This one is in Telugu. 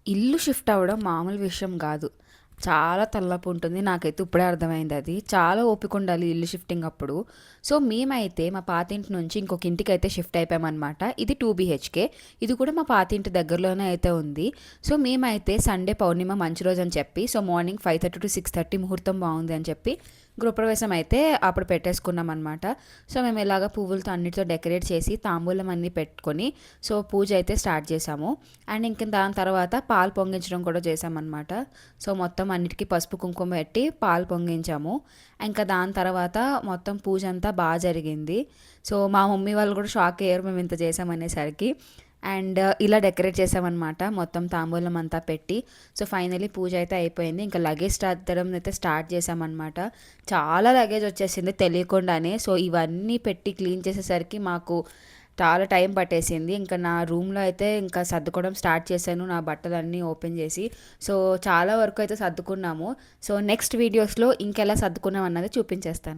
ఇల్లు షిఫ్ట్ అవ్వడం మామూలు విషయం గాదు. చాలా తలనొప్పి ఉంటుంది. నాకైతే ఇప్పుడే అర్థమైంది అది. చాలా ఓపిక ఉండాలి ఇల్లు షిఫ్టింగ్ అప్పుడు. సో, మేమైతే మా పాతింటి నుంచి ఇంకొక ఇంటికైతే షిఫ్ట్ అయిపోయామనమాట. ఇది 2 బీహెచ్‌కే. ఇది కూడా మా పాతింటి దగ్గరలోనే అయితే ఉంది. సో, మేమైతే సండే పౌర్ణిమ మంచి రోజని చెప్పి మార్నింగ్ 5:30-6:30 ముహూర్తం బావుంది అని చెప్పి గృహప్రవేశం అయితే అప్పుడు పెట్టేసుకున్నామనమాట. సో, మేము ఇలాగ పువ్వులతో అన్నిటితో డెకరేట్ చేసి తాంబూలం అన్నీ పెట్టుకొని పూజ అయితే స్టార్ట్ చేశాము. అండ్ ఇంక దాని తర్వాత పాలు పొంగించడం కూడా చేశామన్నమాట. సో, మొత్తం అన్నిటికీ పసుపు కుంకుమ పెట్టి పాలు పొంగించాము. ఇంకా దాని తర్వాత మొత్తం పూజ అంతా బాగా జరిగింది. సో, మా మమ్మీ వాళ్ళు కూడా షాక్ అయ్యారు మేము ఇంత చేసామనేసరికి. అండ్ ఇలా డెకరేట్ చేసామన్నమాట మొత్తం తాంబూలం అంతా పెట్టి. సో, ఫైనలీ పూజ అయితే అయిపోయింది. ఇంకా లగేజ్ సర్దడం అయితే స్టార్ట్ చేసామన్నమాట. చాలా లగేజ్ వచ్చేసింది తెలియకుండానే. సో, ఇవన్నీ పెట్టి క్లీన్ చేసేసరికి మాకు చాలా టైం పట్టేసింది. ఇంకా నా రూమ్‌లో అయితే ఇంకా సర్దుకోవడం స్టార్ట్ చేశాను. నా బట్టలన్నీ ఓపెన్ చేసి. సో, చాలా వరకు అయితే సర్దుకున్నాము. సో, నెక్స్ట్ వీడియోస్‌లో ఇంకెలా సర్దుకున్నాం అన్నది చూపించేస్తాను.